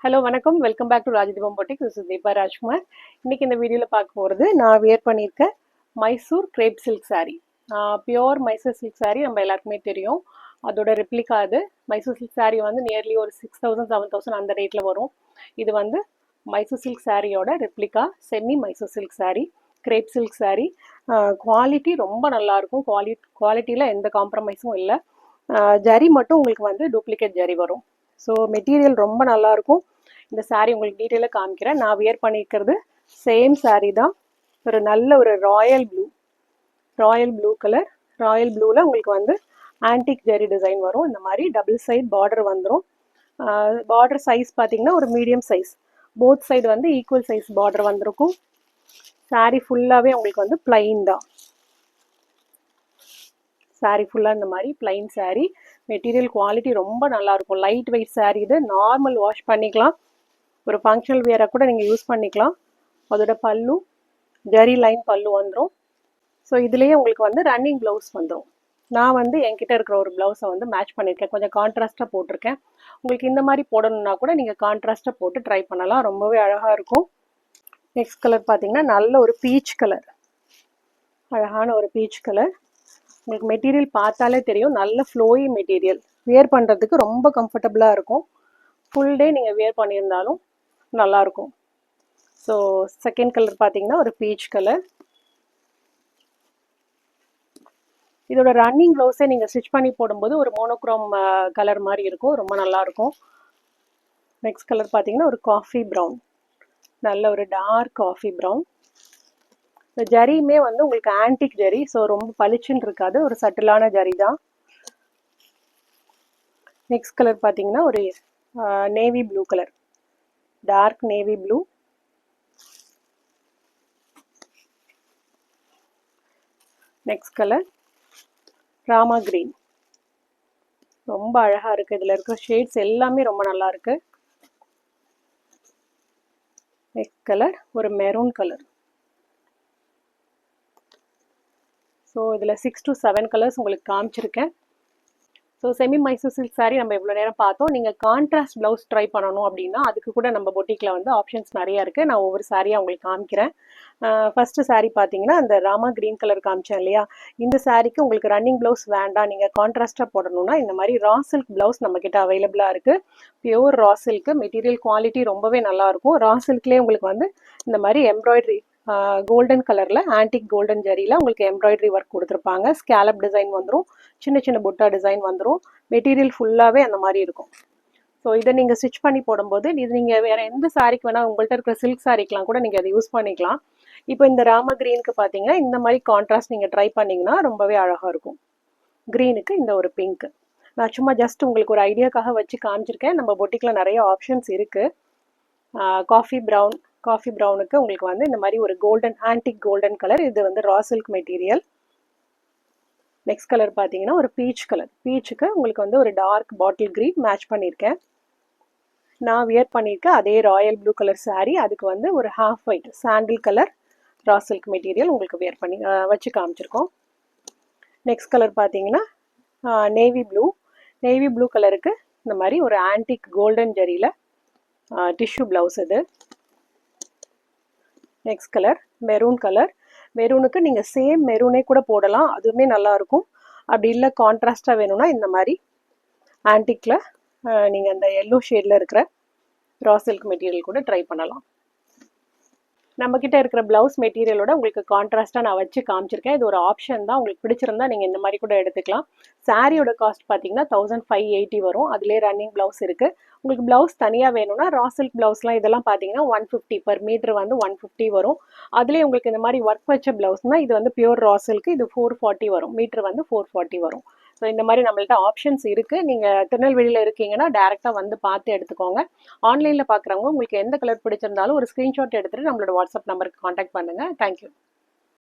Hello வணக்கம், welcome back to Rajadeepam boutique. This is Deepa Rajkumar. இன்னைக்கு இந்த வீடியோவில் பார்க்க போகிறது நான் வியர் பண்ணியிருக்க Mysore crepe silk sari. Pure Mysore silk sari நம்ம எல்லாருக்குமே தெரியும். அதோட ரெப்ளிகா அது. மைசூர் சில்க் சாரீ வந்து நியர்லி ஒரு 6000 7000 அந்த ரேட்டில் வரும். இது வந்து மைசூர் சில்க் சாரியோட replica semi Mysore silk sari, grape silk sari. Quality ரொம்ப நல்லாயிருக்கும். குவாலிட்டியில் எந்த காம்ப்ரமைஸும் இல்லை. ஜரி மட்டும் உங்களுக்கு வந்து டூப்ளிகேட் ஜரி வரும். ஸோ மெட்டீரியல் ரொம்ப நல்லாயிருக்கும். இந்த சாரீ உங்களுக்கு டீட்டெயிலாக காமிக்கிறேன். நான் வியர் பண்ணியிருக்கிறது சேம் சாரீ தான். ஒரு நல்ல ஒரு ராயல் ப்ளூ கலர். ராயல் ப்ளூவில் உங்களுக்கு வந்து ஆன்டிக் ஜெரி டிசைன் வரும். இந்த மாதிரி டபுள் சைட் பார்டர் வந்துடும். பார்டர் சைஸ் பார்த்தீங்கன்னா ஒரு மீடியம் சைஸ். போத் சைடு வந்து ஈக்குவல் சைஸ் பார்டர் வந்திருக்கும். சாரீ ஃபுல்லாகவே உங்களுக்கு வந்து பிளைன் தான். சாரீ ஃபுல்லாக இந்த மாதிரி பிளைன் சாரீ. மெட்டீரியல் குவாலிட்டி ரொம்ப நல்லாயிருக்கும். Light weight sari. இது நார்மல் வாஷ் பண்ணிக்கலாம். ஒரு ஃபங்க்ஷனல் வியராக கூட நீங்கள் யூஸ் பண்ணிக்கலாம். அதோட பல்லு ஜரி லைன் பல்லு வந்துடும். ஸோ இதுலேயே உங்களுக்கு வந்து ரன்னிங் ப்ளவுஸ் வந்துடும். நான் வந்து என்கிட்ட இருக்கிற ஒரு ப்ளவுஸை வந்து மேட்ச் பண்ணியிருக்கேன். கொஞ்சம் கான்ட்ராஸ்ட்டாக போட்டிருக்கேன். உங்களுக்கு இந்த மாதிரி போடணுன்னா கூட நீங்கள் கான்ட்ராஸ்ட்டாக போட்டு ட்ரை பண்ணலாம். ரொம்பவே அழகாக இருக்கும். நெக்ஸ்ட் கலர் பார்த்தீங்கன்னா நல்ல ஒரு பீச் கலர். அழகான ஒரு பீச் கலர். உங்களுக்கு மெட்டீரியல் பார்த்தாலே தெரியும். நல்ல ஃப்ளோயி மெட்டீரியல். வியர் பண்ணுறதுக்கு ரொம்ப கம்ஃபர்டபுளாக இருக்கும். ஃபுல் டே நீங்கள் வியர் பண்ணியிருந்தாலும் நல்லாயிருக்கும். ஸோ செகண்ட் கலர் பார்த்தீங்கன்னா ஒரு பீச் கலர். இதோட ரன்னிங் ப்ளவுஸே நீங்கள் ஸ்டிச் பண்ணி போடும்போது ஒரு மோனோக்ரோம் கலர் மாதிரி இருக்கும். ரொம்ப நல்லாயிருக்கும். நெக்ஸ்ட் கலர் பார்த்தீங்கன்னா ஒரு காஃபி ப்ரௌன். நல்ல ஒரு டார்க் காஃபி ப்ரௌன். இந்த ஜரியுமே வந்து உங்களுக்கு ஆன்டிக் ஜரி. ஸோ ரொம்ப பளிச்சுன்னு இருக்காது. ஒரு சட்டிலான ஜரி தான். நெக்ஸ்ட் கலர் பார்த்தீங்கன்னா ஒரு navy blue colour. Dark navy blue. Next colour Rama green. ரொம்ப அழகாக இருக்குது. இதில் இருக்கிற ஷேட்ஸ் எல்லாமே ரொம்ப நல்லா இருக்குது. நெக்ஸ்ட் கலர் ஒரு மெரூன் கலர். ஸோ இதில் 6 to 7 கலர்ஸ் உங்களுக்கு காமிச்சிருக்கேன். So semi Mysore silk sari நம்ம இவ்வளோ நேரம் பார்த்தோம். நீங்கள் கான்ட்ராஸ்ட் ப்ளவுஸ் ட்ரை பண்ணணும் அப்படின்னா அதுக்கு கூட நம்ம பொட்டிக்கில் வந்து ஆப்ஷன்ஸ் நிறையா இருக்குது. நான் ஒவ்வொரு சாரியாக உங்களுக்கு காமிக்கிறேன். ஃபஸ்ட்டு சாரீ பார்த்தீங்கன்னா அந்த ராமா க்ரீன் கலர் காமிச்சேன் இல்லையா, இந்த சாரீக்கு உங்களுக்கு ரன்னிங் ப்ளவுஸ் வேண்டாம், நீங்கள் கான்ட்ராஸ்ட்டாக போடணும்னா இந்த மாதிரி ரா சில்க் ப்ளவுஸ் நம்மக்கிட்ட அவைலபிளாக இருக்குது. Pure raw silk. Material quality ரொம்பவே நல்லாயிருக்கும். ரா சில்க்லேயே உங்களுக்கு வந்து இந்த மாதிரி எம்ப்ராய்டரி கோல்டன் கலரில் ஆன்டிக் கோல்டன் ஜரியில் உங்களுக்கு எம்ப்ராய்டரி ஒர்க் கொடுத்துருப்பாங்க. ஸ்கேலப் டிசைன் வந்துடும். சின்ன சின்ன புட்டா டிசைன் வந்துடும். மெட்டீரியல் ஃபுல்லாகவே அந்த மாதிரி இருக்கும். ஸோ இதை நீங்கள் ஸ்டிச் பண்ணி போடும்போது இது நீங்கள் வேறு எந்த சாரீக்கு வேணால் உங்கள்கிட்ட இருக்கிற சில்க் சாரீக்கெலாம் கூட நீங்கள் அதை யூஸ் பண்ணிக்கலாம். இப்போ இந்த ராம க்ரீனுக்கு பார்த்தீங்கன்னா இந்த மாதிரி கான்ட்ராஸ்ட் நீங்கள் ட்ரை பண்ணிங்கன்னா ரொம்பவே அழகாக இருக்கும். க்ரீனுக்கு இந்த ஒரு பிங்க். நான் சும்மா ஜஸ்ட் உங்களுக்கு ஒரு ஐடியாக்காக வச்சு காமிச்சிருக்கேன். நம்ம பொட்டிக்கில் நிறைய ஆப்ஷன்ஸ் இருக்குது. காஃபி ப்ரௌனுக்கு உங்களுக்கு வந்து இந்த மாதிரி ஒரு கோல்டன் ஆன்டிக் கோல்டன் கலர். இது வந்து raw silk material. Next colour பார்த்தீங்கன்னா ஒரு பீச் கலர். பீச்சுக்கு உங்களுக்கு வந்து ஒரு டார்க் பாட்டில் க்ரீன் மேட்ச் பண்ணியிருக்கேன். நான் வியர் பண்ணியிருக்கேன் அதே ராயல் ப்ளூ கலர் சாரீ. அதுக்கு வந்து ஒரு half white sandal colour raw silk material உங்களுக்கு வியர் பண்ணி வச்சு காமிச்சிருக்கோம். நெக்ஸ்ட் கலர் பார்த்தீங்கன்னா நேவி ப்ளூ கலருக்கு இந்த மாதிரி ஒரு ஆன்டிக் கோல்டன் ஜரியில் டிஷ்யூ ப்ளவுஸ் இது. Next colour maroon colour. மெரூனுக்கு நீங்கள் சேம் மெரூனே கூட போடலாம், அதுவுமே நல்லாயிருக்கும். அப்படி இல்லை கான்ட்ராஸ்டாக வேணும்னா இந்த மாதிரி ஆன்டிக்கில் நீங்கள் அந்த எல்லோ ஷேடில் இருக்கிற ரா சில்க் மெட்டீரியல் கூட ட்ரை பண்ணலாம். நம்மக்கிட்ட இருக்கிற ப்ளவுஸ் மெட்டீரியலோட உங்களுக்கு கான்ட்ராஸ்ட்டாக நான் வச்சு காமிச்சிருக்கேன். இது ஒரு ஆப்ஷன் தான். உங்களுக்கு பிடிச்சிருந்தா நீங்கள் இந்த மாதிரி கூட எடுத்துக்கலாம். சாரியோட காஸ்ட் பார்த்தீங்கன்னா 1580 வரும். அதிலே ரன்னிங் ப்ளவுஸ் இருக்குது. உங்களுக்கு ப்ளவுஸ் தனியாக வேணும்னா ரா சில்க் ப்ளவுஸ்லாம் இதெல்லாம் பார்த்தீங்கன்னா 150 per மீட்டர் வந்து 150 வரும். அதுலேயே உங்களுக்கு இந்த மாதிரி ஒர்க் வச்ச ப்ளவுஸ்னால் இது வந்து பியூர் ரா சில்க். இது 440 வரும். மீட்டர் வந்து 440 வரும். ஸோ இந்த மாதிரி நம்மள்ட்ட ஆப்ஷன்ஸ் இருக்குது. நீங்கள் திருநெல்வேலியில் இருக்கீங்கன்னா டேரெக்டாக வந்து பார்த்து எடுத்துக்கோங்க. ஆன்லைனில் பார்க்குறவங்க உங்களுக்கு எந்த கலர் பிடிச்சிருந்தாலும் ஒரு ஸ்க்ரீன்ஷாட் எடுத்துகிட்டு நம்மளோட வாட்ஸ்அப் நம்பருக்கு காண்டாக்ட் பண்ணுங்கள். தேங்க்யூ.